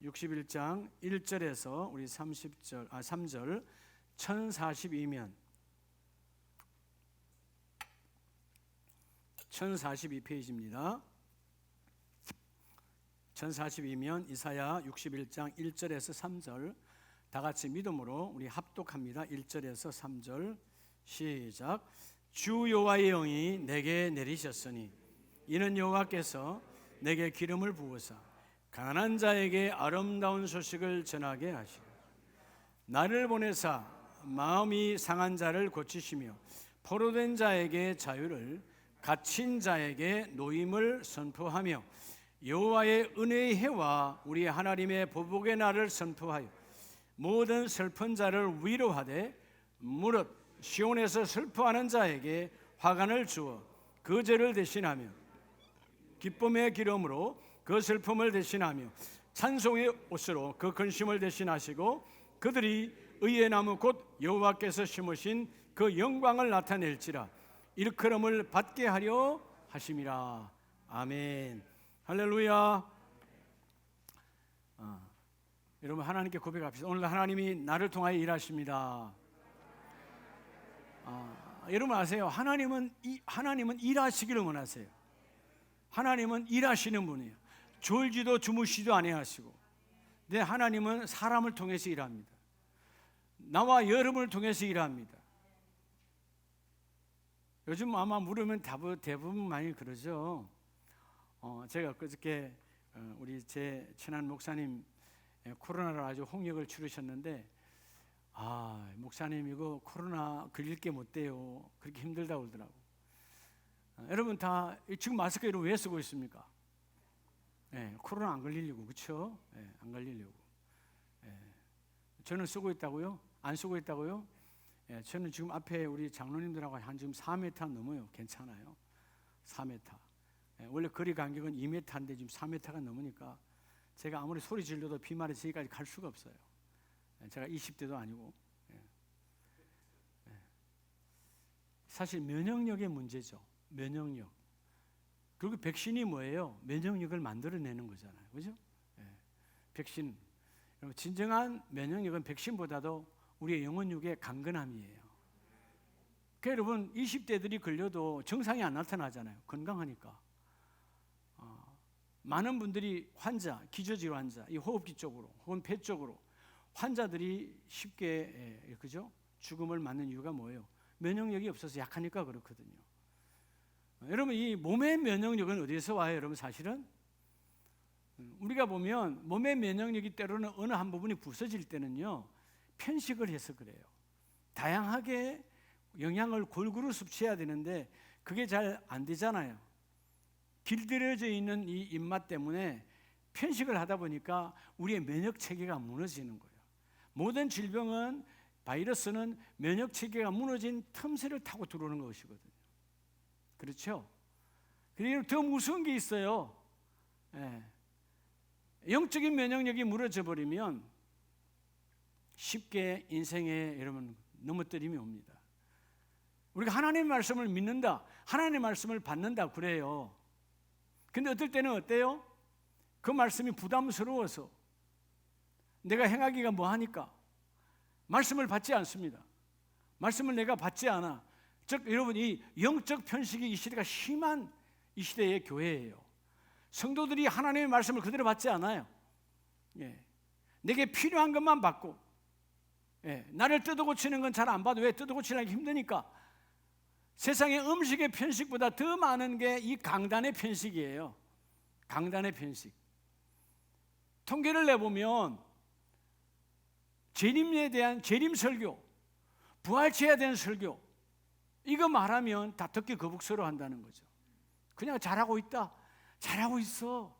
61장 1절에서 우리 3절 1042면 1042페이지입니다. 1042면 이사야 61장 1절에서 3절 다 같이 믿음으로 우리 합독합니다. 1절에서 3절 시작. 주 여호와의 영이 내게 내리셨으니 이는 여호와께서 내게 기름을 부으사 가난한 자에게 아름다운 소식을 전하게 하시고 나를 보내사 마음이 상한 자를 고치시며 포로된 자에게 자유를 갇힌 자에게 노임을 선포하며 여호와의 은혜의 해와 우리 하나님의 보복의 날을 선포하여 모든 슬픈 자를 위로하되 무릇 시온에서 슬퍼하는 자에게 화관을 주어 그 죄를 대신하며 기쁨의 기름으로 그 슬픔을 대신하며 찬송의 옷으로 그 근심을 대신하시고 그들이 의의 나무 곧 여호와께서 심으신 그 영광을 나타낼지라 일컬음을 받게 하려 하심이라. 아멘. 할렐루야. 여러분 하나님께 고백합시다. 오늘 하나님이 나를 통하여 일하십니다. 여러분 아세요? 하나님은 일하시기를 원하세요. 하나님은 일하시는 분이에요. 졸지도 주무시도 아니하시고, 근데 하나님은 사람을 통해서 일합니다. 나와 여러분을 통해서 일합니다. 요즘 아마 물으면 대부분 많이 그러죠. 제가 그저께 우리 제 친한 목사님 코로나로 아주 홍역을 치르셨는데, 목사님 이거 코로나 걸릴 게 못 돼요. 그렇게 힘들다고 그러더라고. 여러분 다 지금 마스크 여러분 왜 쓰고 있습니까? 코로나 안 걸리려고, 그렇죠? 안 걸리려고. 저는 쓰고 있다고요? 안 쓰고 있다고요? 저는 지금 앞에 우리 장로님들하고 한 지금 4m 넘어요. 괜찮아요. 4m. 원래 거리 간격은 2m인데 지금 4m가 넘으니까 제가 아무리 소리 질러도 비말에 저기까지 갈 수가 없어요. 제가 20대도 아니고. 사실 면역력의 문제죠. 면역력. 그리고 백신이 뭐예요? 면역력을 만들어내는 거잖아요. 그죠? 백신. 진정한 면역력은 백신보다도 우리의 영혼육의 강건함이에요. 그러니까 여러분 20대들이 걸려도 증상이 안 나타나잖아요. 건강하니까. 많은 분들이 환자, 기저질환 환자, 이 호흡기 쪽으로 혹은 폐 쪽으로 환자들이 쉽게 그죠? 죽음을 맞는 이유가 뭐예요? 면역력이 없어서 약하니까 그렇거든요. 여러분 이 몸의 면역력은 어디서 와요? 여러분 사실은 우리가 보면 몸의 면역력이 때로는 어느 한 부분이 부서질 때는요 편식을 해서 그래요. 다양하게 영양을 골고루 섭취해야 되는데 그게 잘 안 되잖아요. 길들여져 있는 이 입맛 때문에 편식을 하다 보니까 우리의 면역 체계가 무너지는 거예요. 모든 질병은 바이러스는 면역 체계가 무너진 틈새를 타고 들어오는 것이거든요. 그렇죠? 그리고 더 무서운 게 있어요. 영적인 면역력이 무너져 버리면 쉽게 인생에 여러분 넘어뜨림이 옵니다. 우리가 하나님의 말씀을 믿는다, 하나님의 말씀을 받는다 그래요. 근데 어떨 때는 어때요? 그 말씀이 부담스러워서 내가 행하기가 뭐하니까 말씀을 받지 않습니다. 말씀을 내가 받지 않아. 즉 여러분 이 영적 편식이 이 시대가 심한 이 시대의 교회예요. 성도들이 하나님의 말씀을 그대로 받지 않아요. 내게 필요한 것만 받고 나를 뜯어고치는 건 잘 안 봐도 왜 뜯어고치려기 힘드니까 세상의 음식의 편식보다 더 많은 게 이 강단의 편식이에요. 강단의 편식. 통계를 내보면 재림에 대한 재림 설교, 부활체에 대한 설교 이거 말하면 다 듣기 거북스러워 한다는 거죠. 그냥 잘하고 있다, 잘하고 있어.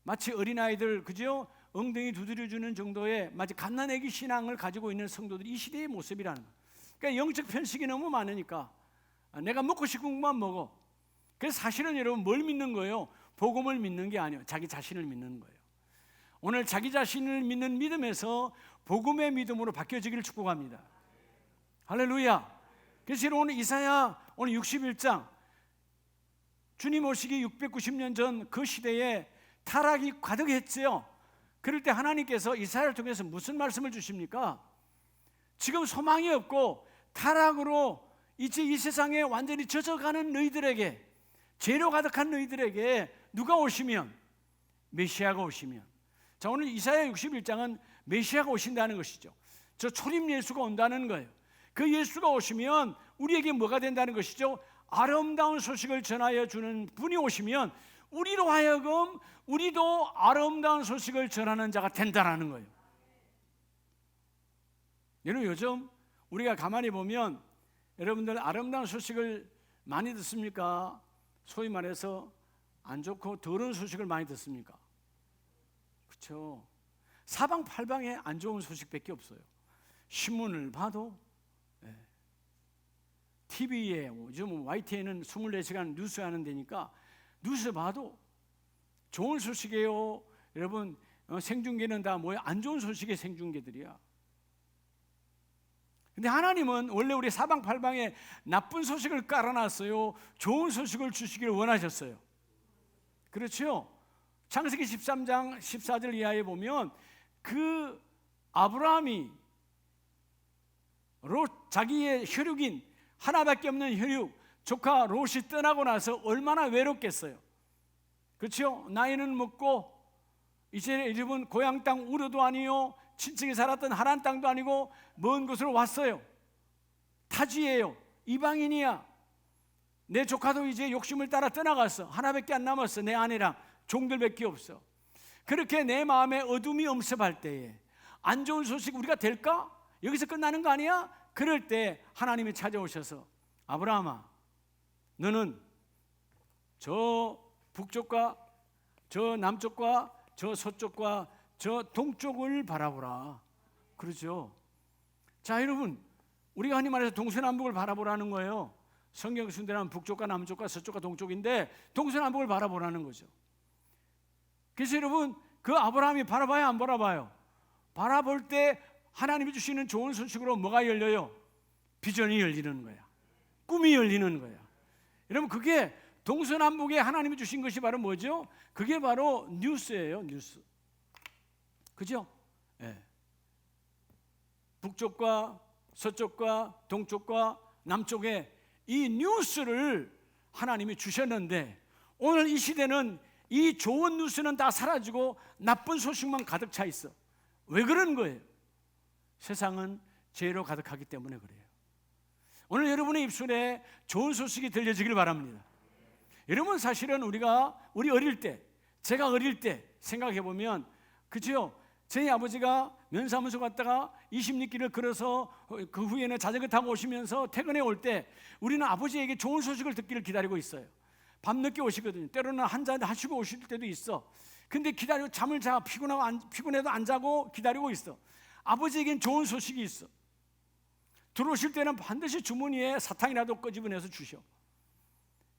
마치 어린아이들 그죠? 엉덩이 두드려주는 정도의 마치 갓난아기 신앙을 가지고 있는 성도들이 이 시대의 모습이라는 거예요. 그러니까 영적 편식이 너무 많으니까 내가 먹고 싶은 것만 먹어. 그래서 사실은 여러분 뭘 믿는 거예요? 복음을 믿는 게 아니에요. 자기 자신을 믿는 거예요. 오늘 자기 자신을 믿는 믿음에서 복음의 믿음으로 바뀌어지기를 축복합니다. 할렐루야. 그래서 오늘 이사야 오늘 61장 주님 오시기 690년 전 그 시대에 타락이 가득했죠. 그럴 때 하나님께서 이사야를 통해서 무슨 말씀을 주십니까? 지금 소망이 없고 타락으로 이제 이 세상에 완전히 젖어가는 너희들에게, 죄로 가득한 너희들에게 누가 오시면? 메시아가 오시면. 자, 오늘 이사야 61장은 메시아가 오신다는 것이죠. 저 초림 예수가 온다는 거예요. 그 예수가 오시면 우리에게 뭐가 된다는 것이죠? 아름다운 소식을 전하여 주는 분이 오시면 우리로 하여금 우리도 아름다운 소식을 전하는 자가 된다는 거예요. 여러분, 요즘 우리가 가만히 보면 여러분들 아름다운 소식을 많이 듣습니까? 소위 말해서 안 좋고 더러운 소식을 많이 듣습니까? 그렇죠. 사방팔방에 안 좋은 소식밖에 없어요. 신문을 봐도, TV에, 요즘 YTN은 24시간 뉴스 하는 데니까 뉴스 봐도 좋은 소식이에요. 여러분, 생중계는 다 뭐야? 안 좋은 소식의 생중계들이야. 근데 하나님은 원래 우리 사방팔방에 나쁜 소식을 깔아놨어요. 좋은 소식을 주시기를 원하셨어요. 그렇죠? 창세기 13장 14절 이하에 보면 그 아브라함이 자기의 혈육인 하나밖에 없는 혈육 조카 롯이 떠나고 나서 얼마나 외롭겠어요. 그렇죠? 나이는 먹고 이제 이집은 고향 땅 우르도 아니요, 친척이 살았던 하란 땅도 아니고 먼 곳으로 왔어요. 타지예요. 이방인이야. 내 조카도 이제 욕심을 따라 떠나갔어. 하나밖에 안 남았어. 내 아내랑 종들밖에 없어. 그렇게 내 마음에 어둠이 엄습할 때에 안 좋은 소식 우리가 될까? 여기서 끝나는 거 아니야? 그럴 때 하나님이 찾아오셔서 아브라함아, 너는 저 북쪽과 저 남쪽과 저 서쪽과 저 동쪽을 바라보라. 그러죠. 자, 여러분, 우리가 흔히 말해서 동서남북을 바라보라는 거예요. 성경 순대는 북쪽과 남쪽과 서쪽과 동쪽인데 동서남북을 바라보라는 거죠. 그래서 여러분, 그 아브라함이 바라봐요, 안 바라봐요? 바라볼 때 하나님이 주시는 좋은 소식으로 뭐가 열려요? 비전이 열리는 거야. 꿈이 열리는 거야. 여러분, 그게 동서남북에 하나님이 주신 것이 바로 뭐죠? 그게 바로 뉴스예요, 뉴스. 그죠? 네. 북쪽과 서쪽과 동쪽과 남쪽에 이 뉴스를 하나님이 주셨는데 오늘 이 시대는 이 좋은 뉴스는 다 사라지고 나쁜 소식만 가득 차 있어. 왜 그런 거예요? 세상은 죄로 가득하기 때문에 그래요. 오늘 여러분의 입술에 좋은 소식이 들려지길 바랍니다. 여러분, 사실은 우리 어릴 때, 제가 어릴 때 생각해 보면, 그죠? 저희 아버지가 면사무소 갔다가 20리길을 걸어서 그 후에는 자전거 타고 오시면서 퇴근해 올 때 우리는 아버지에게 좋은 소식을 듣기를 기다리고 있어요. 밤늦게 오시거든요. 때로는 한잔 하시고 오실 때도 있어. 근데 기다리고 잠을 자, 피곤해도 안 자고 기다리고 있어. 아버지에겐 좋은 소식이 있어. 들어오실 때는 반드시 주머니에 사탕이라도 끄집어내서 주셔.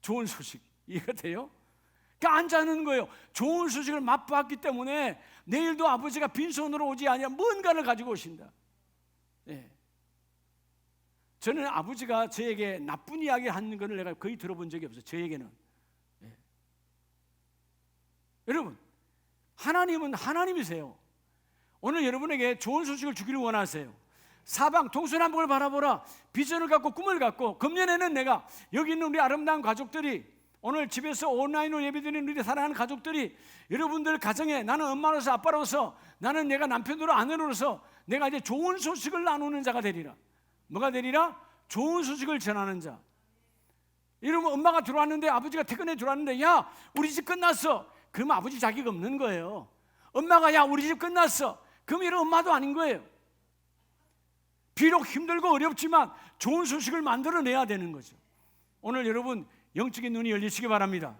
좋은 소식. 이해가 돼요? 그러니까 안 자는 거예요. 좋은 소식을 맛봤기 때문에 내일도 아버지가 빈손으로 오지 아니야 뭔가를 가지고 오신다. 네. 저는 아버지가 저에게 나쁜 이야기 하는 것을 내가 거의 들어본 적이 없어요. 저에게는. 네. 여러분, 하나님은 하나님이세요. 오늘 여러분에게 좋은 소식을 주기를 원하세요. 사방 동서남북을 바라보라. 비전을 갖고 꿈을 갖고, 금년에는 내가 여기 있는 우리 아름다운 가족들이, 오늘 집에서 온라인으로 예배드리는 우리 사랑하는 가족들이, 여러분들 가정에 나는 엄마로서 아빠로서, 나는 내가 남편으로 아내로서 내가 이제 좋은 소식을 나누는 자가 되리라. 뭐가 되리라? 좋은 소식을 전하는 자. 여러분, 엄마가 들어왔는데, 아버지가 퇴근해 들어왔는데, 야, 우리 집 끝났어. 그러면 아버지 자격 없는 거예요. 엄마가 야, 우리 집 끝났어. 그럼 이런 엄마도 아닌 거예요. 비록 힘들고 어렵지만 좋은 소식을 만들어내야 되는 거죠. 오늘 여러분, 영적인 눈이 열리시기 바랍니다.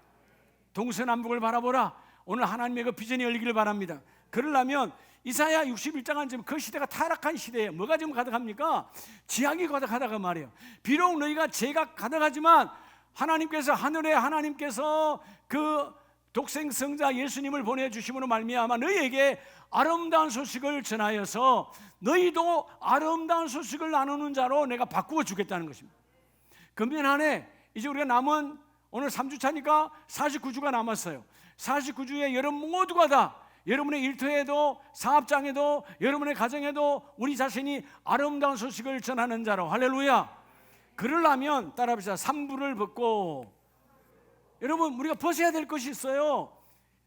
동서남북을 바라보라. 오늘 하나님의 그 비전이 열리기를 바랍니다. 그러려면 이사야 61장은 지금 그 시대가 타락한 시대에 뭐가 지금 가득합니까? 지향이 가득하다가 말이에요. 비록 너희가 죄가 가득하지만 하나님께서, 하늘에 하나님께서 그 독생성자 예수님을 보내주심으로 말미암아 너희에게 아름다운 소식을 전하여서 너희도 아름다운 소식을 나누는 자로 내가 바꾸어 주겠다는 것입니다. 금년 한 해 이제 우리가 남은 오늘 3주차니까 49주가 남았어요. 49주에 여러분 모두가 다 여러분의 일터에도, 사업장에도, 여러분의 가정에도 우리 자신이 아름다운 소식을 전하는 자로, 할렐루야. 그러려면 따라합시다. 산불을 벗고. 여러분, 우리가 벗어야 될 것이 있어요.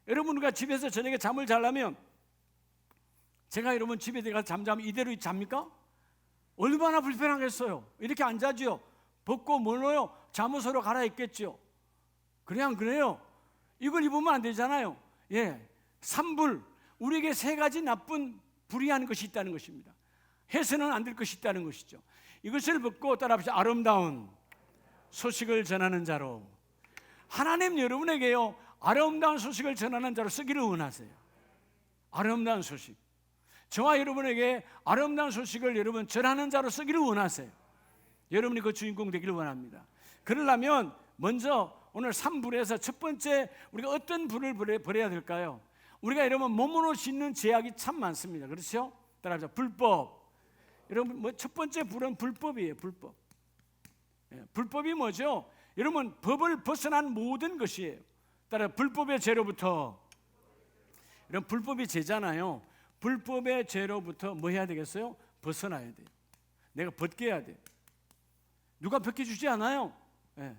여러분, 우리가 집에서 저녁에 잠을 자려면, 제가 여러분 집에 들어가서 잠자면 이대로 잡니까? 얼마나 불편하겠어요. 이렇게 안 자죠. 벗고 뭘로요? 잠옷으로 갈아입겠죠. 그냥 그래요. 이걸 입으면 안 되잖아요. 예, 산불, 우리에게 세 가지 나쁜 불의한 것이 있다는 것입니다. 해서는 안 될 것이 있다는 것이죠. 이것을 벗고 따라합시다. 아름다운 소식을 전하는 자로. 하나님 여러분에게요, 아름다운 소식을 전하는 자로 쓰기를 원하세요. 아름다운 소식. 저와 여러분에게 아름다운 소식을 여러분 전하는 자로 쓰기를 원하세요. 여러분이 그 주인공 되기를 원합니다. 그러려면 먼저 오늘 3불에서 첫 번째 우리가 어떤 불을 버려야 될까요? 우리가 여러분 몸으로 짓는 제약이 참 많습니다. 그렇죠? 따라합시다. 불법. 여러분, 첫 번째 불은 불법이에요. 불법. 예, 불법이 뭐죠? 여러분, 법을 벗어난 모든 것이에요. 따라 불법의 죄로부터. 여러분, 불법이 죄잖아요. 불법의 죄로부터 뭐 해야 되겠어요? 벗어나야 돼요. 내가 벗게 해야 돼요. 누가 벗겨주지 않아요. 예.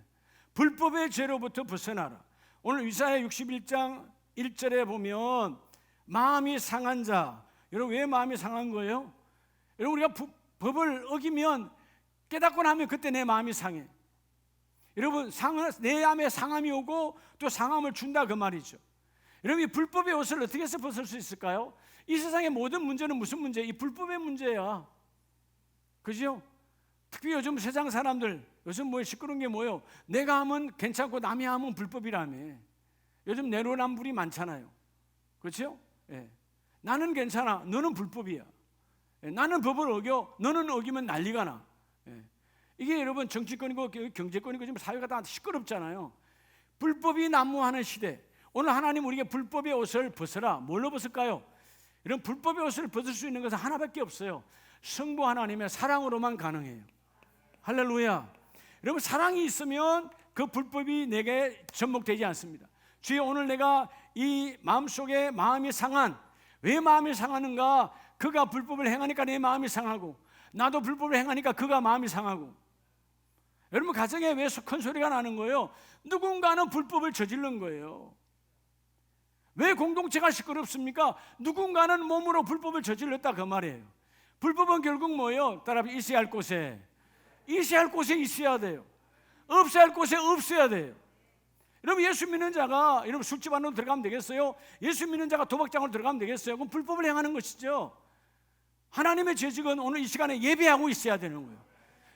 불법의 죄로부터 벗어나라. 오늘 이사야 61장 1절에 보면 마음이 상한 자. 여러분, 왜 마음이 상한 거예요? 여러분, 우리가 법을 어기면 깨닫고 나면 그때 내 마음이 상해. 여러분, 내 마음에 상함이 오고 또 상함을 준다 그 말이죠. 여러분, 이 불법의 옷을 어떻게 해서 벗을 수 있을까요? 이 세상의 모든 문제는 무슨 문제예요? 이 불법의 문제야. 그죠? 특히 요즘 세상 사람들, 요즘 뭐 시끄러운 게 뭐예요? 내가 하면 괜찮고 남이 하면 불법이라며. 요즘 내로남불이 많잖아요. 그렇죠? 예. 나는 괜찮아, 너는 불법이야. 예. 나는 법을 어겨, 너는 어기면 난리가 나. 예. 이게 여러분 정치권이고 경제권이고 지금 사회가 다 시끄럽잖아요. 불법이 난무하는 시대. 오늘 하나님 우리에게 불법의 옷을 벗어라. 뭘로 벗을까요? 이런 불법의 옷을 벗을 수 있는 것은 하나밖에 없어요. 성부 하나님의 사랑으로만 가능해요. 할렐루야. 여러분, 사랑이 있으면 그 불법이 내게 접목되지 않습니다. 주여, 오늘 내가 이 마음속에 마음이 상한, 왜 마음이 상하는가? 그가 불법을 행하니까 내 마음이 상하고, 나도 불법을 행하니까 그가 마음이 상하고. 여러분, 가정에 왜 큰 소리가 나는 거예요? 누군가는 불법을 저지른 거예요. 왜 공동체가 시끄럽습니까? 누군가는 몸으로 불법을 저질렀다 그 말이에요. 불법은 결국 뭐예요? 따라합시다. 있어야 할 곳에, 있어야 할 곳에 있어야 돼요. 없어야 할 곳에 없어야 돼요. 여러분, 예수 믿는 자가 여러분 술집 안으로 들어가면 되겠어요? 예수 믿는 자가 도박장으로 들어가면 되겠어요? 그럼 불법을 행하는 것이죠. 하나님의 재직은 오늘 이 시간에 예배하고 있어야 되는 거예요.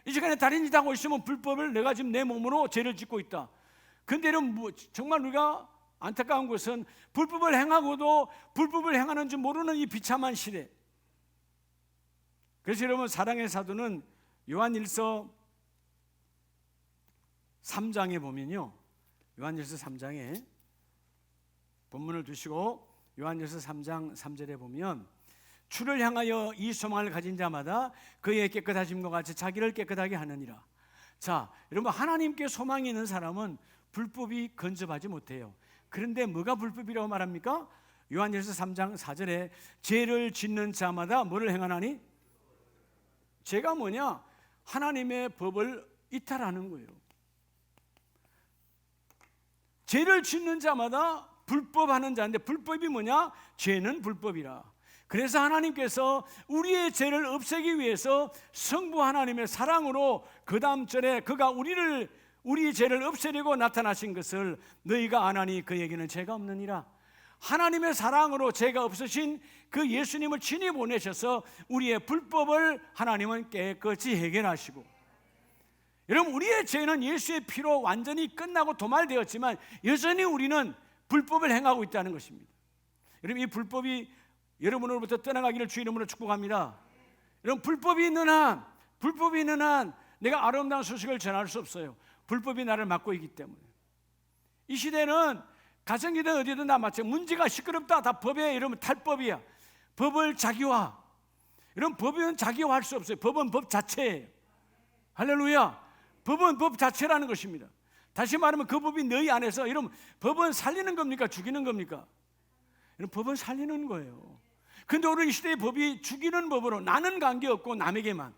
이 시간에 다른 짓 하고 있으면 불법을 내가 지금 내 몸으로 죄를 짓고 있다. 근데 여러분, 정말 우리가 안타까운 것은 불법을 행하고도 불법을 행하는 줄 모르는 이 비참한 시대. 그래서 여러분, 사랑의 사도는 요한일서 3장에 보면요, 요한일서 3장에 본문을 두시고 요한일서 3장 3절에 보면 주를 향하여 이 소망을 가진 자마다 그의 깨끗하심과 같이 자기를 깨끗하게 하느니라. 자, 여러분, 하나님께 소망이 있는 사람은 불법이 근접하지 못해요. 그런데 뭐가 불법이라고 말합니까? 요한일서 3장 4절에 죄를 짓는 자마다 뭐를 행하나니? 죄가 뭐냐? 하나님의 법을 이탈하는 거예요. 죄를 짓는 자마다 불법하는 자인데, 불법이 뭐냐? 죄는 불법이라. 그래서 하나님께서 우리의 죄를 없애기 위해서 성부 하나님의 사랑으로 그 다음 절에 그가 우리의 죄를 없애려고 나타나신 것을 너희가 아나니 그에게는 죄가 없느니라. 하나님의 사랑으로 죄가 없으신 그 예수님을 친히 보내셔서 우리의 불법을 하나님은 깨끗이 해결하시고, 여러분, 우리의 죄는 예수의 피로 완전히 끝나고 도말되었지만 여전히 우리는 불법을 행하고 있다는 것입니다. 여러분, 이 불법이 여러분으로부터 떠나가기를 주 이름으로 축복합니다. 여러분, 불법이 있는 한 내가 아름다운 소식을 전할 수 없어요. 불법이 나를 막고 있기 때문에. 이 시대는 가정이든 어디든 다 마찬가지. 문제가 시끄럽다, 다 법에 이러면 탈법이야. 법을 자기화. 이런 법은 자기화할 수 없어요. 법은 법 자체예요. 할렐루야. 법은 법 자체라는 것입니다. 다시 말하면 그 법이 너희 안에서, 이러면 법은 살리는 겁니까? 죽이는 겁니까? 법은 살리는 거예요. 근데 오늘 이 시대의 법이 죽이는 법으로 나는 관계없고 남에게만.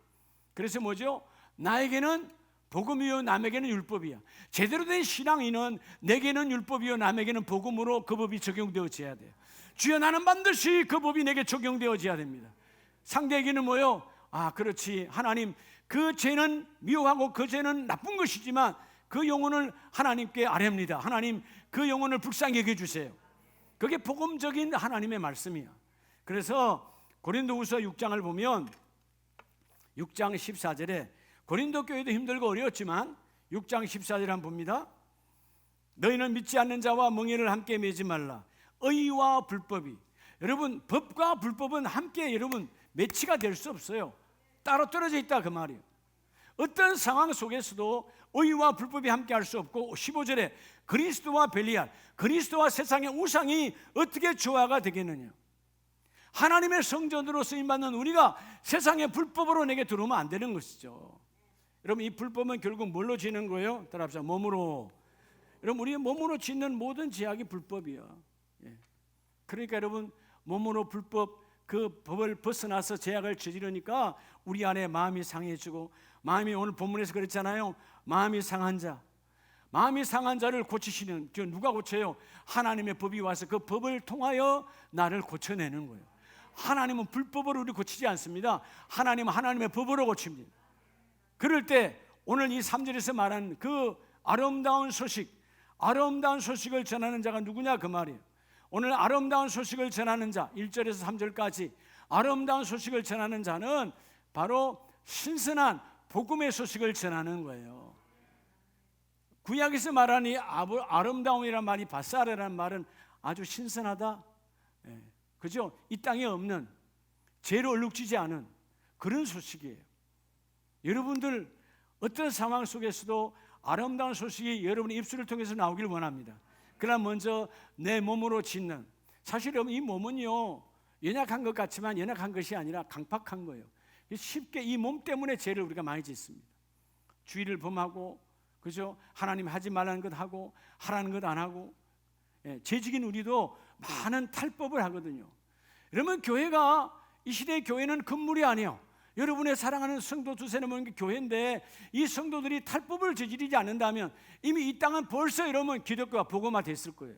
그래서 뭐죠? 나에게는 복음이요 남에게는 율법이야. 제대로 된 신앙인은 내게는 율법이요 남에게는 복음으로 그 법이 적용되어져야 돼요. 주여 나는 반드시 그 법이 내게 적용되어져야 됩니다. 상대에게는 뭐요? 아 그렇지 하나님 그 죄는 미워하고 그 죄는 나쁜 것이지만 그 영혼을 하나님께 아뢰옵니다. 하나님 그 영혼을 불쌍히 여겨주세요. 그게 복음적인 하나님의 말씀이야. 그래서 고린도후서 6장을 보면 6장 14절에 고린도 교회도 힘들고 어려웠지만 6장 14절에 한번 봅니다. 너희는 믿지 않는 자와 멍에를 함께 매지 말라. 의와 불법이, 여러분 법과 불법은 함께 여러분 매치가 될 수 없어요. 따로 떨어져 있다 그 말이에요. 어떤 상황 속에서도 의와 불법이 함께 할 수 없고 15절에 그리스도와 벨리알, 그리스도와 세상의 우상이 어떻게 조화가 되겠느냐. 하나님의 성전으로 쓰임받는 우리가 세상의 불법으로 내게 들어오면 안 되는 것이죠. 여러분 이 불법은 결국 뭘로 지는 거예요? 따라합시다. 몸으로. 여러분 우리의 몸으로 짓는 모든 제약이 불법이야. 그러니까 여러분 몸으로 불법 그 법을 벗어나서 제약을 저지르니까 우리 안에 마음이 상해지고, 마음이 오늘 본문에서 그랬잖아요. 마음이 상한 자를 고치시는, 누가 고쳐요? 하나님의 법이 와서 그 법을 통하여 나를 고쳐내는 거예요. 하나님은 불법으로 우리 고치지 않습니다. 하나님은 하나님의 법으로 고칩니다. 그럴 때 오늘 이 3절에서 말한 그 아름다운 소식을 전하는 자가 누구냐 그 말이에요. 오늘 아름다운 소식을 전하는 자 1절에서 3절까지 아름다운 소식을 전하는 자는 바로 신선한 복음의 소식을 전하는 거예요. 구약에서 말하는 이 아름다움이란 말이 바사르라는 말은 아주 신선하다, 그죠? 이 땅에 없는, 죄로 얼룩지지 않은 그런 소식이에요. 여러분들 어떤 상황 속에서도 아름다운 소식이 여러분의 입술을 통해서 나오길 원합니다. 그러나 먼저 내 몸으로 짓는, 사실 이 몸은요 연약한 것 같지만 연약한 것이 아니라 강팍한 거예요. 쉽게 이 몸 때문에 죄를 우리가 많이 짓습니다. 주의를 범하고, 그죠? 하나님 하지 말라는 것 하고 하라는 것 안 하고, 죄직인 우리도 많은 탈법을 하거든요. 여러분 교회가, 이 시대의 교회는 건물이 아니에요. 여러분의 사랑하는 성도 두세는 모인 게 교회인데 이 성도들이 탈법을 저지르지 않는다면 이미 이 땅은 벌써 이러면 기독교가 복음화 됐을 거예요.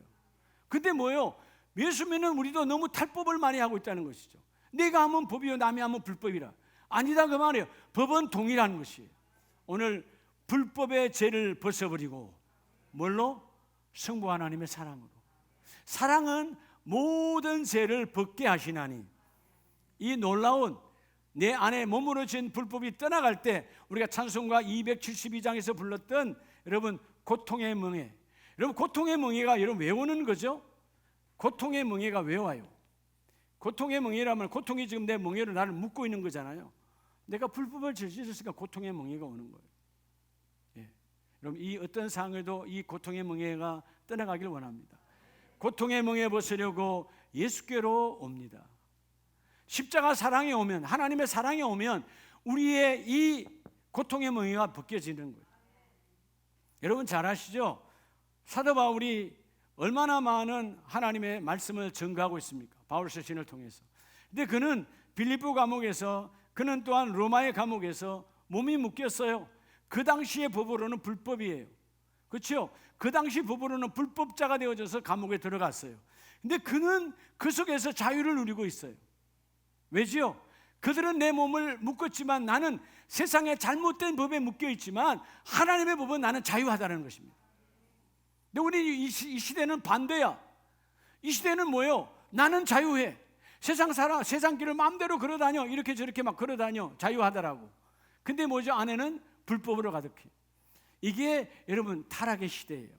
근데 뭐예요? 예수 믿는 우리도 너무 탈법을 많이 하고 있다는 것이죠. 내가 하면 법이요 남이 하면 불법이라. 아니다 그 말이에요. 법은 동일한 것이에요. 오늘 불법의 죄를 벗어버리고 뭘로? 성부 하나님의 사랑으로. 사랑은 모든 죄를 벗게 하시나니, 이 놀라운 내 안에 몸으로 지은 불법이 떠나갈 때 우리가 찬송가 272장에서 불렀던 여러분 고통의 멍에, 여러분 고통의 멍에가 여러분 왜 오는 거죠? 고통의 멍에가 왜 와요? 고통의 멍에라면 고통이 지금 내 멍에로 나를 묶고 있는 거잖아요. 내가 불법을 저질렀으니까 고통의 멍에가 오는 거예요. 여러분 이 어떤 상황에도 이 고통의 멍에가 떠나가길 원합니다. 고통의 멍에 벗으려고 예수께로 옵니다. 십자가 사랑이 오면, 하나님의 사랑이 오면 우리의 이 고통의 멍에가 벗겨지는 거예요. 여러분 잘 아시죠? 사도 바울이 얼마나 많은 하나님의 말씀을 전가하고 있습니까? 바울 서신을 통해서. 근데 그는 빌립보 감옥에서, 그는 또한 로마의 감옥에서 몸이 묶였어요. 그 당시의 법으로는 불법이에요. 그렇죠? 그 당시 법으로는 불법자가 되어져서 감옥에 들어갔어요. 근데 그는 그 속에서 자유를 누리고 있어요. 왜지요? 그들은 내 몸을 묶었지만 나는 세상의 잘못된 법에 묶여 있지만 하나님의 법은 나는 자유하다는 것입니다. 근데 우리 이 시대는 반대야. 이 시대는 뭐예요? 나는 자유해. 세상 길을 마음대로 걸어다녀. 이렇게 저렇게 막 걸어다녀. 자유하다라고. 근데 뭐죠? 안에는 불법으로 가득해. 이게 여러분 타락의 시대예요.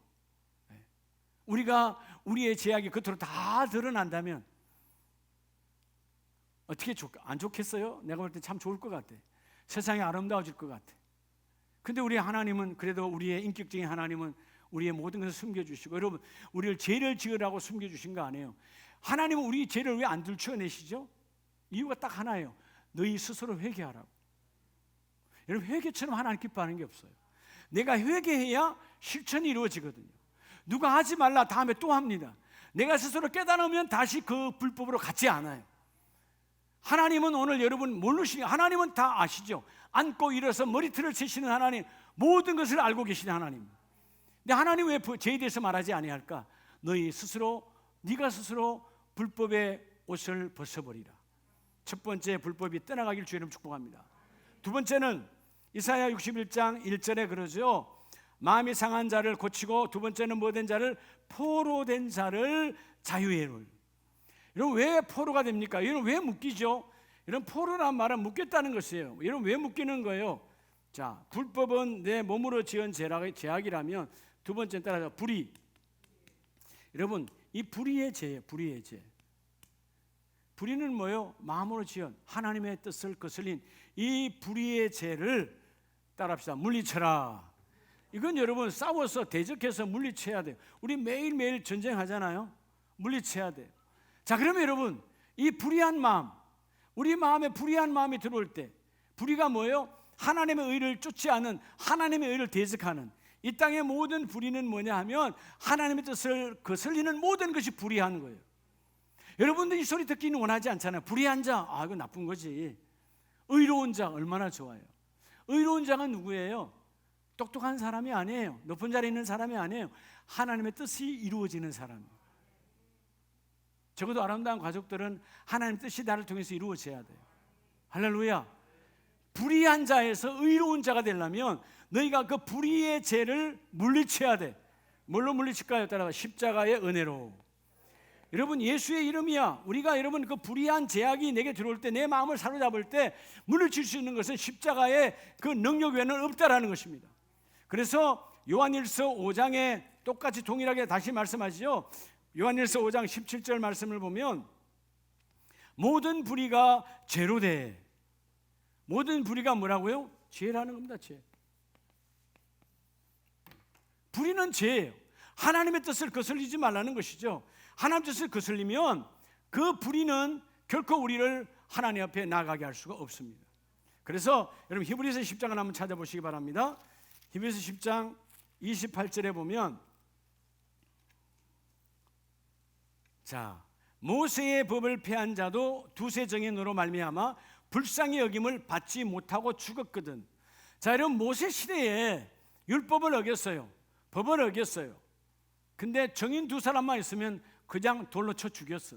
우리가 우리의 죄악이 겉으로 다 드러난다면 어떻게 안 좋겠어요? 내가 볼 때 참 좋을 것 같아. 세상이 아름다워질 것 같아. 근데 우리 하나님은, 그래도 우리의 인격적인 하나님은 우리의 모든 것을 숨겨주시고, 여러분 우리를 죄를 지으라고 숨겨주신 거 아니에요. 하나님은 우리 죄를 왜 안 들춰내시죠? 이유가 딱 하나예요. 너희 스스로 회개하라고. 여러분 회개처럼 하나님 기뻐하는 게 없어요. 내가 회개해야 실천이 이루어지거든요. 누가 하지 말라 다음에 또 합니다. 내가 스스로 깨달으면 다시 그 불법으로 갖지 않아요. 하나님은 오늘 여러분 모르시니, 하나님은 다 아시죠. 앉고 일어서 머리털을 치시는 하나님, 모든 것을 알고 계시는 하나님. 근데 하나님 왜 죄에 대해서 말하지 아니할까? 너희 스스로, 네가 스스로 불법의 옷을 벗어버리라. 첫 번째, 불법이 떠나가길 주님 축복합니다. 두 번째는 이사야 61장 1절에 그러죠. 마음이 상한 자를 고치고, 두 번째는 뭐된 자를, 포로된 자를 자유에 이룰. 여러분 왜 포로가 됩니까? 여러분 왜 묶이죠? 여러분 포로란 말은 묶였다는 것이에요. 여러분 왜 묶이는 거예요? 자, 불법은 내 몸으로 지은 죄악이라면, 두 번째는 따라서 불의. 여러분 이 불의의 죄예요. 불의의 죄. 불의는 뭐예요? 마음으로 지은 하나님의 뜻을 거슬린 이 불의의 죄를 따라합시다. 물리쳐라. 이건 여러분 싸워서 대적해서 물리쳐야 돼요. 우리 매일매일 전쟁하잖아요. 물리쳐야 돼요. 자, 그러면 여러분 이 불의한 마음, 우리 마음에 불의한 마음이 들어올 때, 불의가 뭐예요? 하나님의 의를 쫓지 않은, 하나님의 의를 대적하는, 이 땅의 모든 불의는 뭐냐 하면 하나님의 뜻을 거슬리는 모든 것이 불의한 거예요. 여러분들 이 소리 듣기는 원하지 않잖아요. 불의한 자, 이거 나쁜 거지. 의로운 자, 얼마나 좋아요. 의로운 자가 누구예요? 똑똑한 사람이 아니에요. 높은 자리에 있는 사람이 아니에요. 하나님의 뜻이 이루어지는 사람이에요. 적어도 아름다운 가족들은 하나님의 뜻이 나를 통해서 이루어져야 돼요. 할렐루야. 불의한 자에서 의로운 자가 되려면 너희가 그 불의의 죄를 물리쳐야 돼. 뭘로 물리칠까요? 따라가 십자가의 은혜로. 여러분 예수의 이름이야. 우리가 여러분 그 불의한 죄악이 내게 들어올 때, 내 마음을 사로잡을 때 물리칠 수 있는 것은 십자가의 그 능력 외에는 없다라는 것입니다. 그래서 요한일서 5장에 똑같이 동일하게 다시 말씀하시죠. 요한일서 5장 17절 말씀을 보면 모든 불의가 죄로 돼. 모든 불의가 뭐라고요? 죄라는 겁니다. 죄. 불의는 죄예요. 하나님의 뜻을 거슬리지 말라는 것이죠. 하나님의 뜻을 거슬리면 그 불의는 결코 우리를 하나님 앞에 나가게 할 수가 없습니다. 그래서 여러분 히브리서 10장을 한번 찾아보시기 바랍니다. 히브리서 10장 28절에 보면, 자, 모세의 법을 폐한 자도 두세 정인으로 말미암아 불쌍히 여김을 받지 못하고 죽었거든. 자, 여러분 모세 시대에 율법을 어겼어요. 법을 어겼어요. 근데 정인 두 사람만 있으면 그냥 돌로 쳐 죽였어.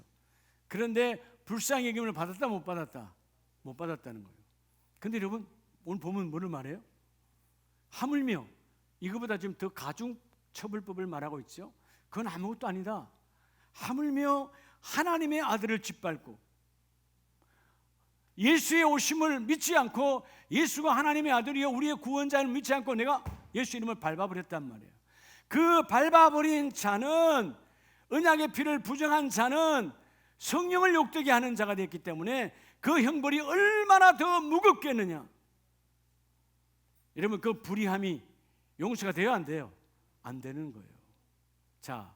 그런데 불쌍히 여김을 받았다 못 받았다? 못 받았다는 거예요. 근데 여러분 오늘 보면 뭐를 말해요? 하물며 이거보다 좀 더 가중 처벌법을 말하고 있죠. 그건 아무것도 아니다. 하물며 하나님의 아들을 짓밟고 예수의 오심을 믿지 않고, 예수가 하나님의 아들이요 우리의 구원자를 믿지 않고 내가 예수 이름을 밟아버렸단 말이에요. 그 밟아버린 자는, 언약의 피를 부정한 자는 성령을 욕되게 하는 자가 됐기 때문에 그 형벌이 얼마나 더 무겁겠느냐. 여러분 그 불의함이 용서가 돼요 안 돼요? 안 되는 거예요. 자,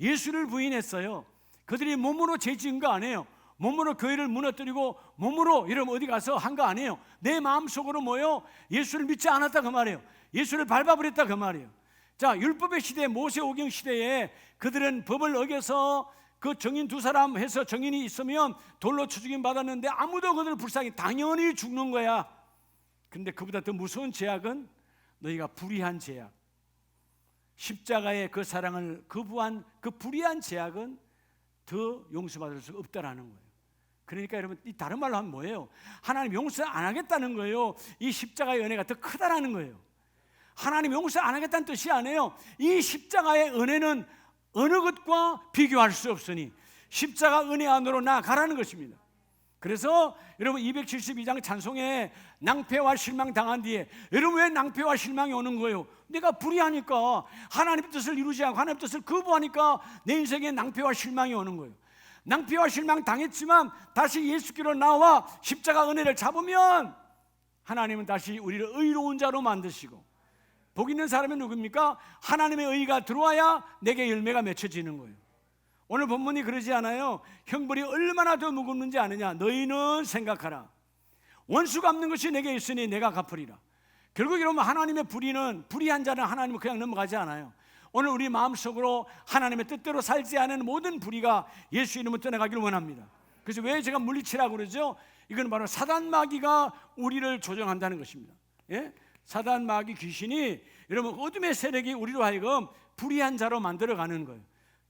예수를 부인했어요. 그들이 몸으로 죄 지은 거 아니에요. 몸으로 교회를 무너뜨리고 몸으로 여러분 어디 가서 한 거 아니에요. 내 마음속으로 뭐요? 예수를 믿지 않았다 그 말이에요. 예수를 밟아버렸다 그 말이에요. 자, 율법의 시대, 모세오경 시대에 그들은 법을 어겨서 그 정인 두 사람 해서 정인이 있으면 돌로 쳐 죽임 받았는데 아무도 그들을 불쌍히, 당연히 죽는 거야. 근데 그보다 더 무서운 죄악은 너희가 불의한 죄악, 십자가의 그 사랑을 거부한 그 불의한 죄악은 더 용서받을 수 없다라는 거예요. 그러니까 여러분 이 다른 말로 하면 뭐예요? 하나님 용서 안 하겠다는 거예요. 이 십자가의 은혜가 더 크다라는 거예요. 하나님 용서 안 하겠다는 뜻이 아니에요. 이 십자가의 은혜는 어느 것과 비교할 수 없으니 십자가 은혜 안으로 나가라는 것입니다. 그래서 여러분 272장 찬송에 낭패와 실망 당한 뒤에, 여러분 왜 낭패와 실망이 오는 거예요? 내가 불의하니까, 하나님의 뜻을 이루지 않고 하나님의 뜻을 거부하니까 내 인생에 낭패와 실망이 오는 거예요. 낭패와 실망 당했지만 다시 예수께로 나와 십자가 은혜를 잡으면 하나님은 다시 우리를 의로운 자로 만드시고, 복 있는 사람이 누굽니까? 하나님의 의가 들어와야 내게 열매가 맺혀지는 거예요. 오늘 본문이 그러지 않아요? 형벌이 얼마나 더 무겁는지 아느냐? 너희는 생각하라. 원수 갚는 것이 내게 있으니 내가 갚으리라. 결국 이러면 하나님의 불의는, 불의한 자는 하나님은 그냥 넘어가지 않아요. 오늘 우리 마음속으로 하나님의 뜻대로 살지 않은 모든 불의가 예수 이름으로 떠나가기를 원합니다. 그래서 왜 제가 물리치라고 그러죠? 이건 바로 사단 마귀가 우리를 조종한다는 것입니다. 예? 사단 마귀 귀신이 여러분 어둠의 세력이 우리로 하여금 불의한 자로 만들어가는 거예요.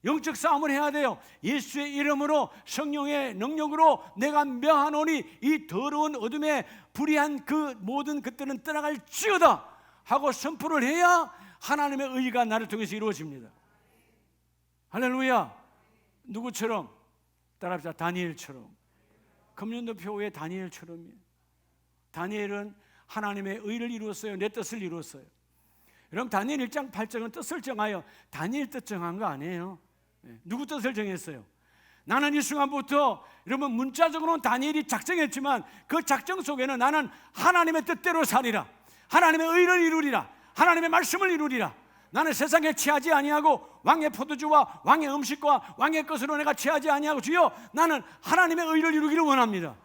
영적 싸움을 해야 돼요. 예수의 이름으로 성령의 능력으로 내가 명하노니 이 더러운 어둠의 불의한 그 모든 것들은 떠나갈지어다 하고 선포를 해야 하나님의 의가 나를 통해서 이루어집니다. 할렐루야. 누구처럼? 따라합시다. 다니엘처럼. 금년도표의 다니엘처럼이에요. 다니엘은 하나님의 의를 이루었어요. 내 뜻을 이루었어요. 여러분 다니엘 1장 8장은 뜻을 정하여 다니엘 뜻 정한 거 아니에요. 누구 뜻을 정했어요? 나는 이 순간부터 여러분 문자적으로는 다니엘이 작정했지만 그 작정 속에는 나는 하나님의 뜻대로 살리라, 하나님의 의를 이루리라, 하나님의 말씀을 이루리라. 나는 세상에 취하지 아니하고 왕의 포도주와 왕의 음식과 왕의 것으로 내가 취하지 아니하고 주여 나는 하나님의 의를 이루기를 원합니다.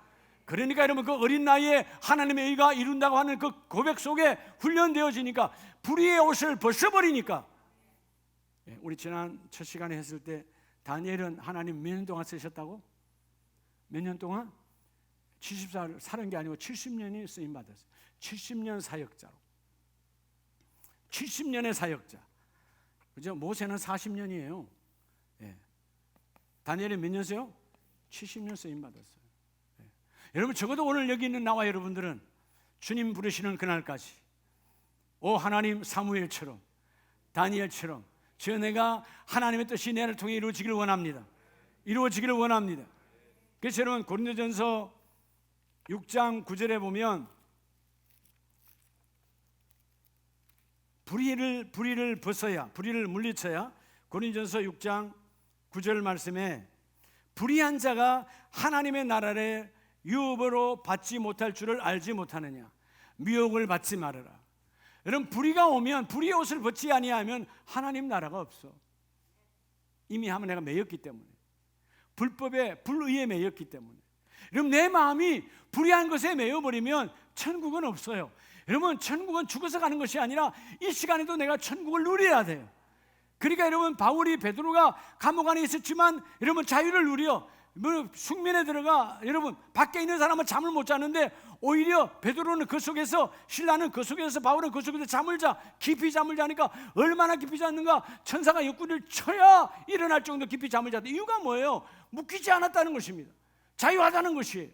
그러니까 여러분 그 어린 나이에 하나님의 의가 이룬다고 하는 그 고백 속에 훈련되어지니까 불의의 옷을 벗어버리니까. 우리 지난 첫 시간에 했을 때 다니엘은 하나님 몇 년 동안 쓰셨다고? 몇 년 동안? 70살 살은 게 아니고 70년이 쓰임받았어요. 70년 사역자로. 70년의 사역자. 그죠? 모세는 40년이에요. 예. 다니엘이 몇 년 써요? 70년 쓰임받았어요. 예. 여러분 적어도 오늘 여기 있는 나와 여러분들은 주님 부르시는 그날까지 오 하나님 사무엘처럼 다니엘처럼 저 내가 하나님의 뜻이 내를 통해 이루어지기를 원합니다. 이루어지기를 원합니다. 그래서 여러분 고린도전서 6장 9절에 보면 불의를 벗어야, 불의를 물리쳐야 고린도전서 6장 9절 말씀에 불의한 자가 하나님의 나라를 유업으로 받지 못할 줄을 알지 못하느냐. 미혹을 받지 말아라. 여러분 불의가 오면 불의의 옷을 벗지 아니하면 하나님 나라가 없어. 이미 한번 내가 매였기 때문에, 불법에 불의에 매였기 때문에. 여러분 내 마음이 불의한 것에 매여버리면 천국은 없어요. 여러분 천국은 죽어서 가는 것이 아니라 이 시간에도 내가 천국을 누려야 돼요. 그러니까 여러분 바울이 베드로가 감옥 안에 있었지만 여러분 자유를 누려 숙면에 들어가 여러분 밖에 있는 사람은 잠을 못 자는데 오히려 베드로는 그 속에서 신라는 그 속에서 바울은 그 속에서 잠을 자 깊이 잠을 자니까 얼마나 깊이 잤는가. 천사가 옆구리를 쳐야 일어날 정도 깊이 잠을 잤다. 이유가 뭐예요? 묶이지 않았다는 것입니다. 자유하다는 것이에요.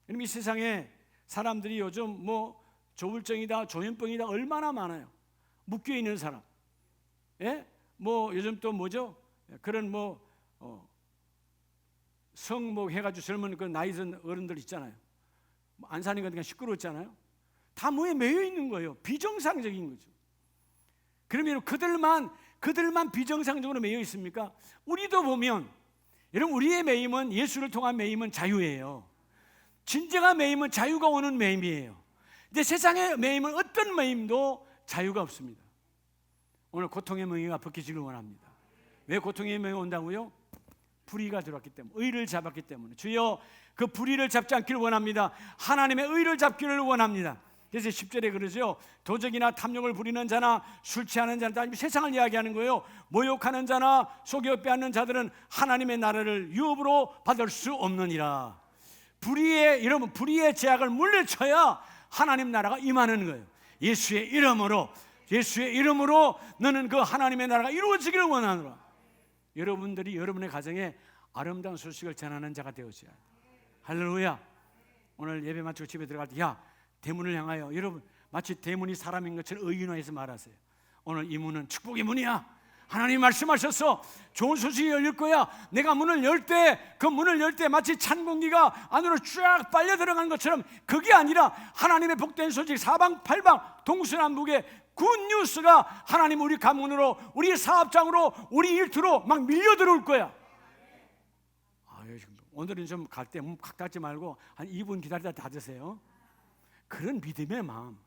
여러분 이 세상에 사람들이 요즘 뭐 조울증이다 조현병이다 얼마나 많아요. 묶여 있는 사람. 예? 뭐 요즘 또 뭐죠? 그런 성목 해가지고 젊은 그 나이 든 어른들 있잖아요. 안 사니까 그냥 시끄러웠잖아요. 다 뭐에 매여 있는 거예요. 비정상적인 거죠. 그러면 그들만 비정상적으로 매여 있습니까? 우리도 보면 여러분 우리의 매임은 예수를 통한 매임은 자유예요. 진정한 매임은 자유가 오는 매임이에요. 근데 세상의 매임은 어떤 매임도 자유가 없습니다. 오늘 고통의 멍에가 벗겨지길 원합니다. 왜 고통의 멍에가 온다고요? 불의가 들어왔기 때문에, 의를 잡았기 때문에. 주여 그 불의를 잡지 않기를 원합니다. 하나님의 의를 잡기를 원합니다. 그래서 10절에 그러죠. 도적이나 탐욕을 부리는 자나 술 취하는 자나 세상을 이야기하는 거예요. 모욕하는 자나 속여 빼앗는 자들은 하나님의 나라를 유업으로 받을 수 없느니라. 여러분 불의의 제약을 물리쳐야 하나님 나라가 임하는 거예요. 예수의 이름으로 너는 그 하나님의 나라가 이루어지기를 원하노라. 여러분들이 여러분의 가정에 아름다운 소식을 전하는 자가 되어줘야 돼요. 할렐루야. 오늘 예배 마치고 집에 들어갈 때 대문을 향하여 여러분 마치 대문이 사람인 것처럼 의인화해서 말하세요. 오늘 이 문은 축복의 문이야. 하나님 말씀하셨어. 좋은 소식이 열릴 거야. 내가 문을 열 때 그 문을 열 때 마치 찬 공기가 안으로 쫙 빨려 들어간 것처럼 그게 아니라 하나님의 복된 소식 사방팔방 동서남북에 굿뉴스가 하나님 우리 가문으로 우리 사업장으로 우리 일터로 막 밀려 들어올 거야. 오늘은 좀 갈 때 문 각 닫지 말고 한 2분 기다리다 닫으세요. 그런 믿음의 마음.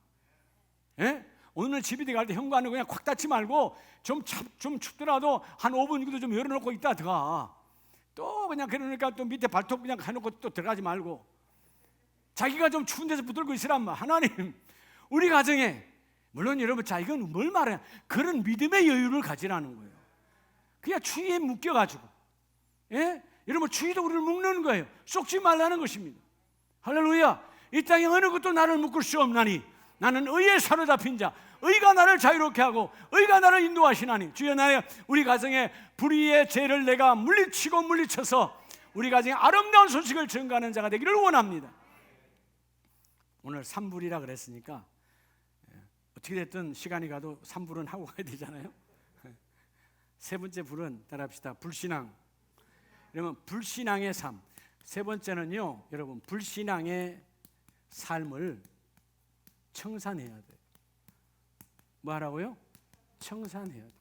예? 오늘 집에 갈 때 현관을 그냥 꽉 닫지 말고 좀 춥더라도 한 5분 정도 좀 열어놓고 있다 들어가. 또 그냥 그러니까 또 밑에 발톱 그냥 해놓고 또 들어가지 말고 자기가 좀 추운 데서 붙들고 있으란 말. 하나님 우리 가정에 물론 여러분, 자, 이건 뭘 말해? 그런 믿음의 여유를 가지라는 거예요. 그냥 추위에 묶여가지고, 예? 여러분, 추위도 우리를 묶는 거예요. 속지 말라는 것입니다. 할렐루야. 이 땅에 어느 것도 나를 묶을 수 없나니 나는 의에 사로잡힌 자, 의가 나를 자유롭게 하고 의가 나를 인도하시나니. 주여, 나의 우리 가정에 불의의 죄를 내가 물리치고 물리쳐서 우리 가정에 아름다운 소식을 전가하는 자가 되기를 원합니다. 오늘 산불이라 그랬으니까 어떻게 됐든 시간이 가도 산불은 하고 가야 되잖아요. 세 번째 불은 따라합시다. 불신앙. 여러분, 불신앙의 삶. 세 번째는요, 여러분, 불신앙의 삶을 청산해야 돼요. 뭐 하라고요? 청산해야 돼요.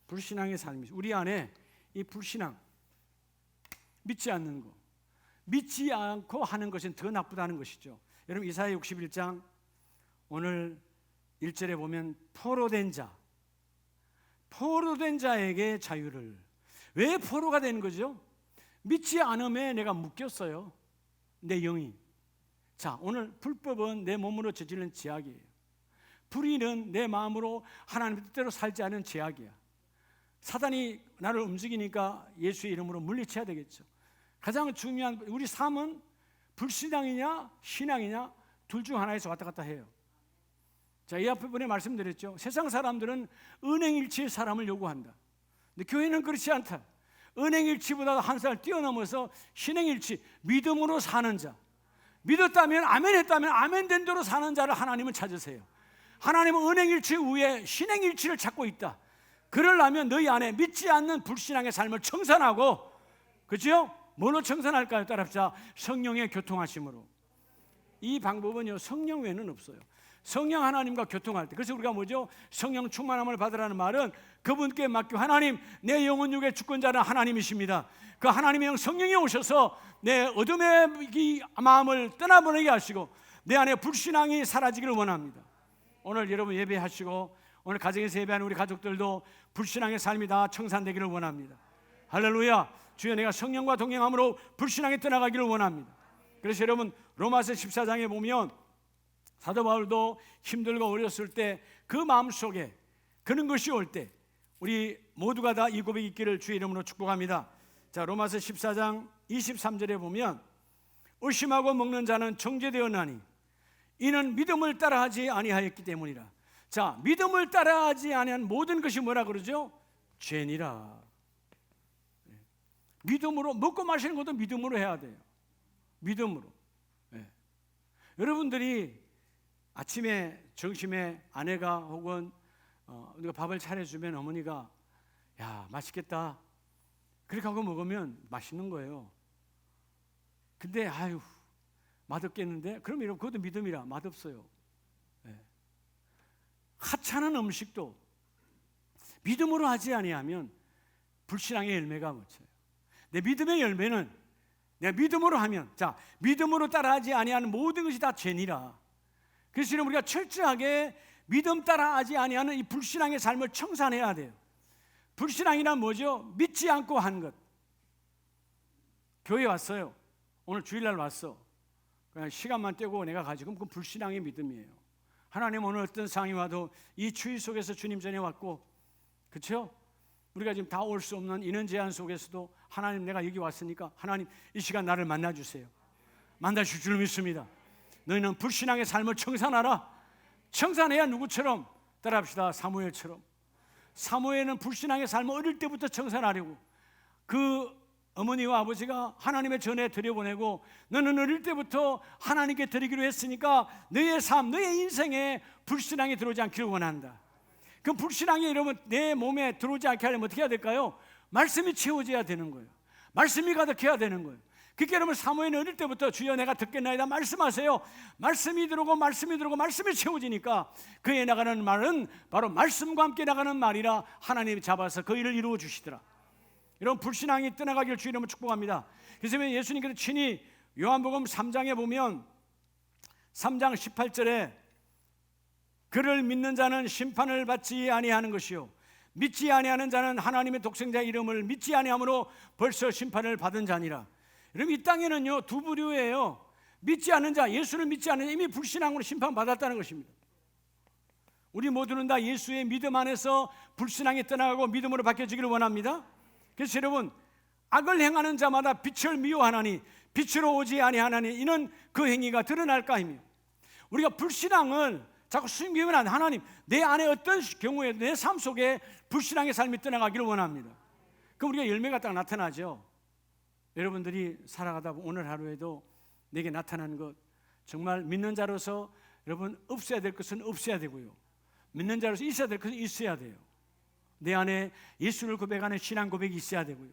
불신앙의 삶이, 우리 안에 이 불신앙, 믿지 않는 거, 믿지 않고 하는 것은 더 나쁘다는 것이죠. 여러분, 이사야 61장 오늘 1절에 보면 포로된 자에게 자유를. 왜 포로가 되는 거죠? 믿지 않음에 내가 묶였어요, 내 영이. 자, 오늘 불법은 내 몸으로 저지른 죄악이에요. 불의는 내 마음으로 하나님 뜻대로 살지 않은 죄악이야. 사단이 나를 움직이니까 예수의 이름으로 물리쳐야 되겠죠. 가장 중요한, 우리 삶은 불신앙이냐 신앙이냐 둘 중 하나에서 왔다 갔다 해요. 자, 이 앞에 번에 말씀드렸죠. 세상 사람들은 은행일치의 사람을 요구한다. 근데 교회는 그렇지 않다. 은행일치보다 한 살 뛰어넘어서 신행일치, 믿음으로 사는 자. 믿었다면, 아멘했다면 아멘된 대로 사는 자를 하나님은 찾으세요. 하나님은 은행일치 위에 신행일치를 찾고 있다. 그러려면 너희 안에 믿지 않는 불신앙의 삶을 청산하고, 그렇죠? 뭘로 청산할까요? 따라합시다. 성령의 교통하심으로. 이 방법은요, 성령 외에는 없어요. 성령 하나님과 교통할 때. 그래서 우리가 뭐죠? 성령 충만함을 받으라는 말은 그분께 맡겨. 하나님, 내 영혼 육의 주권자는 하나님이십니다. 그 하나님의 영 성령이 오셔서 내 어둠의 이 마음을 떠나보내게 하시고 내 안에 불신앙이 사라지기를 원합니다. 오늘 여러분 예배하시고 오늘 가정에서 예배하는 우리 가족들도 불신앙의 삶이 다 청산되기를 원합니다. 할렐루야. 주여, 내가 성령과 동행함으로 불신앙이 떠나가기를 원합니다. 그래서 여러분, 로마서 14장에 보면 사도 바울도 힘들고 어렸을 때 그 마음속에 그런 것이 올 때 우리 모두가 다 이 고백이 있기를 주의 이름으로 축복합니다. 자, 로마서 14장 23절에 보면 의심하고 먹는 자는 정죄되었나니 이는 믿음을 따라하지 아니하였기 때문이라. 자, 믿음을 따라하지 아니한 모든 것이 뭐라 그러죠? 죄니라. 믿음으로, 먹고 마시는 것도 믿음으로 해야 돼요. 믿음으로. 여러분들이 아침에 점심에 아내가 혹은 우리가 밥을 차려주면 어머니가 야, 맛있겠다 그렇게 하고 먹으면 맛있는 거예요. 근데 아유, 맛없겠는데? 그럼 여러분, 그것도 믿음이라 맛없어요. 하찮은 음식도 믿음으로 하지 아니하면 불신앙의 열매가 맺혀요. 내 믿음의 열매는 내가 믿음으로 하면, 자, 믿음으로 따라하지 아니하는 모든 것이 다 죄니라. 그래서 우리가 철저하게 믿음 따라하지 아니하는 이 불신앙의 삶을 청산해야 돼요. 불신앙이란 뭐죠? 믿지 않고 한 것. 교회 왔어요. 오늘 주일날 왔어. 그냥 시간만 떼고 내가 가지. 그럼 그건 불신앙의 믿음이에요. 하나님, 오늘 어떤 상황이 와도 이 추위 속에서 주님 전에 왔고, 그렇죠? 우리가 지금 다 올 수 없는 인원 제한 속에서도 하나님, 내가 여기 왔으니까 하나님, 이 시간 나를 만나주세요. 만나실 줄 믿습니다. 너희는 불신앙의 삶을 청산하라. 청산해야 누구처럼? 따라합시다. 사무엘처럼. 사무엘은 불신앙의 삶을 어릴 때부터 청산하려고 그 어머니와 아버지가 하나님의 전에 들여보내고, 너는 어릴 때부터 하나님께 드리기로 했으니까 너의 삶, 너의 인생에 불신앙이 들어오지 않기를 원한다. 그 불신앙이 여러분 내 몸에 들어오지 않게 하려면 어떻게 해야 될까요? 말씀이 채워져야 되는 거예요. 말씀이 가득해야 되는 거예요. 그러니까 여러분, 사무엘은 어릴 때부터 주여 내가 듣겠나이다 말씀하세요. 말씀이 들어오고 말씀이 들어오고 말씀이 채워지니까 그에 나가는 말은 바로 말씀과 함께 나가는 말이라 하나님이 잡아서 그 일을 이루어 주시더라. 여러분, 불신앙이 떠나가기를 주의 이름으로 축복합니다. 그래서 예수님께서 친히 요한복음 3장에 보면 3장 18절에 그를 믿는 자는 심판을 받지 아니하는 것이요 믿지 아니하는 자는 하나님의 독생자 이름을 믿지 아니함으로 벌써 심판을 받은 자니라. 여러분, 이 땅에는요 두 부류예요. 믿지 않는 자, 예수를 믿지 않는 자, 이미 불신앙으로 심판받았다는 것입니다. 우리 모두는 다 예수의 믿음 안에서 불신앙에 떠나가고 믿음으로 바뀌어지기를 원합니다. 그래서 여러분, 악을 행하는 자마다 빛을 미워하나니 빛으로 오지 아니하나니 이는 그 행위가 드러날까 하며, 우리가 불신앙을 자꾸 숨기면 안 돼. 하나님, 내 안에 어떤 경우에 내 삶 속에 불신앙의 삶이 떠나가기를 원합니다. 그럼 우리가 열매가 딱 나타나죠. 여러분들이 살아가다 보면 오늘 하루에도 내게 나타나는 것, 정말 믿는 자로서 여러분 없어야 될 것은 없어야 되고요, 믿는 자로서 있어야 될 것은 있어야 돼요. 내 안에 예수를 고백하는 신앙 고백이 있어야 되고요,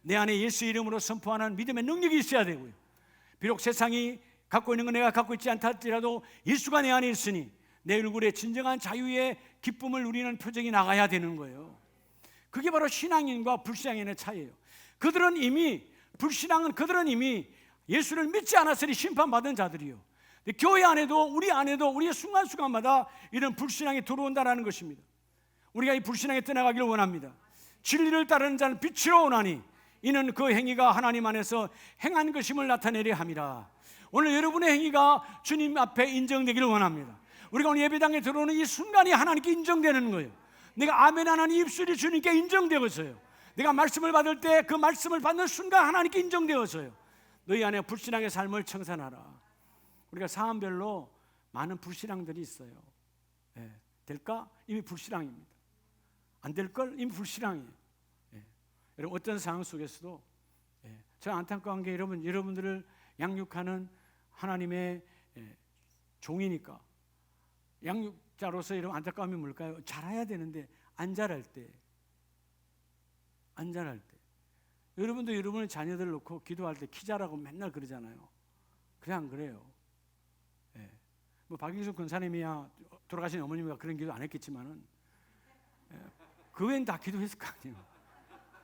내 안에 예수 이름으로 선포하는 믿음의 능력이 있어야 되고요, 비록 세상이 갖고 있는 건 내가 갖고 있지 않다 할지라도 예수가 내 안에 있으니 내 얼굴에 진정한 자유의 기쁨을 누리는 표정이 나가야 되는 거예요. 그게 바로 신앙인과 불신앙인의 차이예요. 불신앙은 이미 예수를 믿지 않았으니 심판받은 자들이요, 교회 안에도 우리의 순간순간마다 이런 불신앙이 들어온다는 것입니다. 우리가 이 불신앙에 떠나가기를 원합니다. 진리를 따르는 자는 빛으로 오나니 이는 그 행위가 하나님 안에서 행한 것임을 나타내려 함이라. 오늘 여러분의 행위가 주님 앞에 인정되기를 원합니다. 우리가 오늘 예배당에 들어오는 이 순간이 하나님께 인정되는 거예요. 내가 아멘 하는 입술이 주님께 인정되어서요, 내가 말씀을 받을 때 그 말씀을 받는 순간 하나님께 인정되어서요, 너희 안에 불신앙의 삶을 청산하라. 우리가 사안별로 많은 불신앙들이 있어요. 될까? 이미 불신앙입니다. 안 될 걸? 이미 불신앙이에요. 여러분, 어떤 상황 속에서도 저 안타까운 게 여러분들을 양육하는 하나님의 종이니까, 양육자로서 이런 안타까움이 뭘까요? 잘해야 되는데 안 잘할 때, 여러분도 여러분의 자녀들을 놓고 기도할 때 키 자라고 맨날 그러잖아요. 그래 안 그래요? 뭐 박영수 권사님이야 돌아가신 어머님과 그런 기도 안 했겠지만은 그 외엔 다 기도했을 거 아니에요.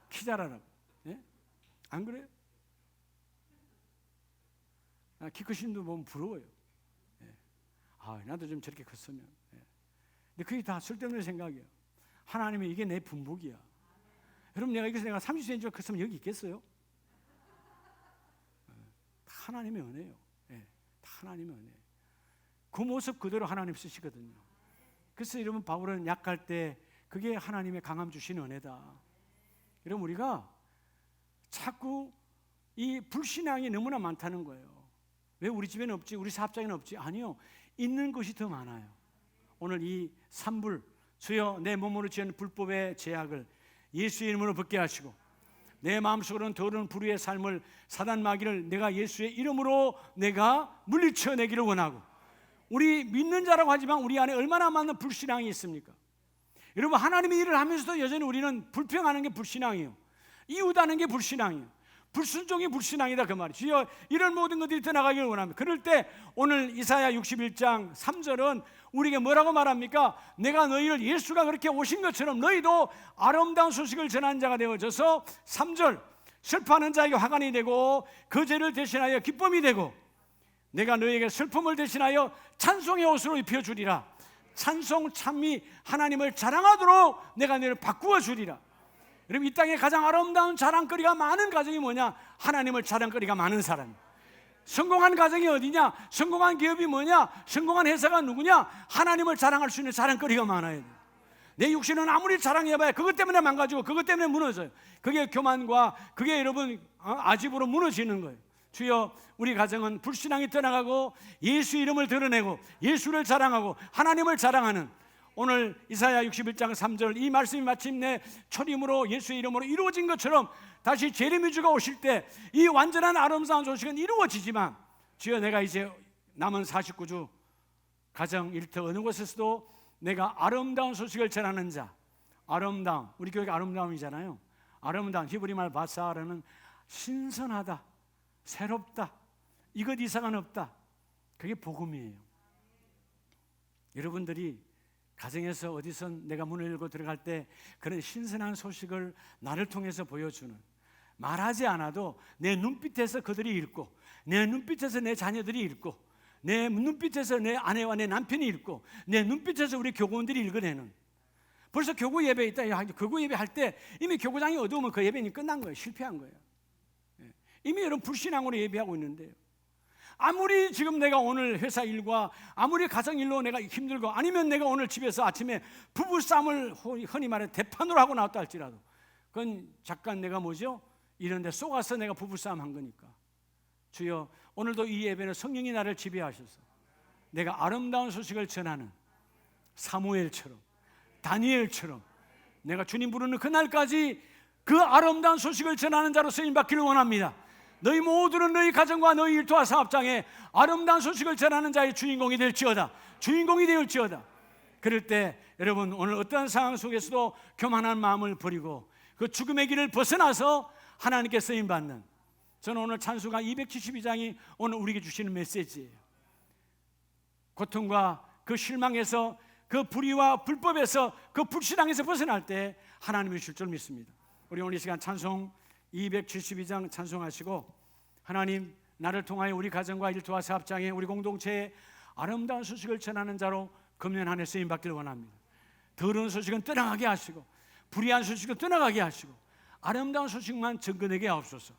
키 자라라고. 안 그래요? 키 크신 분 보면 부러워요. 나도 좀 저렇게 컸으면. 근데 그게 다 쓸데없는 생각이에요. 하나님이 이게 내 분복이야. 여러분, 내가 30cm 컸으면 여기 있겠어요? 다 하나님의 은혜예요. 다 하나님의 은혜. 그 모습 그대로 하나님 쓰시거든요. 그래서 여러분, 바울은 약할 때 그게 하나님의 강함 주신 은혜다. 여러분, 우리가 자꾸 이 불신앙이 너무나 많다는 거예요. 왜 우리 집에는 없지? 우리 사업장에는 없지? 아니요, 있는 것이 더 많아요. 오늘 이 산불, 주여 내 몸으로 지은 불법의 제약을 예수의 이름으로 벗게 하시고, 내 마음속으로는 더러운 불의의 삶을, 사단 마귀를 내가 예수의 이름으로 내가 물리쳐내기를 원하고, 우리 믿는 자라고 하지만 우리 안에 얼마나 많은 불신앙이 있습니까? 여러분, 하나님의 일을 하면서도 여전히 우리는 불평하는 게 불신앙이에요. 이웃하는 게 불신앙이에요. 불순종이 불신앙이다, 그 말이에요. 주여 이런 모든 것들이 떠나가기를 원합니다. 그럴 때 오늘 이사야 61장 3절은 우리에게 뭐라고 말합니까? 내가 너희를 예수가 그렇게 오신 것처럼 너희도 아름다운 소식을 전하는 자가 되어져서, 3절, 슬퍼하는 자에게 화관이 되고 그 죄를 대신하여 기쁨이 되고, 내가 너희에게 슬픔을 대신하여 찬송의 옷으로 입혀주리라. 찬송, 찬미, 하나님을 자랑하도록 내가 너희를 바꾸어 주리라. 여러분, 이 땅에 가장 아름다운 자랑거리가 많은 가정이 뭐냐? 하나님을 자랑거리가 많은 사람. 성공한 가정이 어디냐? 성공한 기업이 뭐냐? 성공한 회사가 누구냐? 하나님을 자랑할 수 있는 자랑거리가 많아야 돼요. 내 육신은 아무리 자랑해봐야 그것 때문에 망가지고 그것 때문에 무너져요. 그게 교만과 그게 여러분 아집으로 무너지는 거예요. 주여, 우리 가정은 불신앙이 떠나가고 예수 이름을 드러내고 예수를 자랑하고 하나님을 자랑하는, 오늘 이사야 61장 3절 이 말씀이 마침내 초림으로 예수의 이름으로 이루어진 것처럼 다시 제레미주가 오실 때 이 완전한 아름다운 소식은 이루어지지만, 주여 내가 이제 남은 49주 가정 일터 어느 곳에서도 내가 아름다운 소식을 전하는 자, 아름다움, 우리 교회가 아름다움이잖아요. 아름다움, 히브리 말 바사라는 신선하다, 새롭다, 이것 이상은 없다, 그게 복음이에요. 여러분들이 가정에서 어디선 내가 문을 열고 들어갈 때 그런 신선한 소식을 나를 통해서 보여주는, 말하지 않아도 내 눈빛에서 그들이 읽고, 내 눈빛에서 내 자녀들이 읽고, 내 눈빛에서 내 아내와 내 남편이 읽고, 내 눈빛에서 우리 교구원들이 읽어내는, 벌써 교구 예배 있다. 교구 예배 할 때 이미 교구장이 어두우면 그 예배는 끝난 거예요. 실패한 거예요. 이미 여러분 불신앙으로 예배하고 있는데요. 아무리 지금 내가 오늘 회사 일과 아무리 가정 일로 내가 힘들고 아니면 내가 오늘 집에서 아침에 부부싸움을 흔히 말해 대판으로 하고 나왔다 할지라도 그건 잠깐 내가 뭐죠? 이런 데 쏘가서 내가 부부싸움 한 거니까 주여 오늘도 이 예배는 성령이 나를 지배하셔서 내가 아름다운 소식을 전하는 사무엘처럼 다니엘처럼 내가 주님 부르는 그날까지 그 아름다운 소식을 전하는 자로 쓰임받기를 원합니다. 너희 모두는 너희 가정과 너희 일터와 사업장에 아름다운 소식을 전하는 자의 주인공이 될지어다. 주인공이 되었지어다. 그럴 때 여러분 오늘 어떠한 상황 속에서도 교만한 마음을 버리고 그 죽음의 길을 벗어나서 하나님께 쓰임받는, 저는 오늘 찬송가 272장이 오늘 우리에게 주시는 메시지예요. 고통과 그 실망에서 그 불의와 불법에서 그 불신앙에서 벗어날 때 하나님이 줄 줄 믿습니다. 우리 오늘 이 시간 찬송 272장 찬송하시고 하나님 나를 통하여 우리 가정과 일터와 사업장에 우리 공동체에 아름다운 소식을 전하는 자로 금년 한 해 쓰임받기를 원합니다. 더러운 소식은 떠나가게 하시고 불의한 소식은 떠나가게 하시고 아름다운 소식만 전거내게 하옵소서.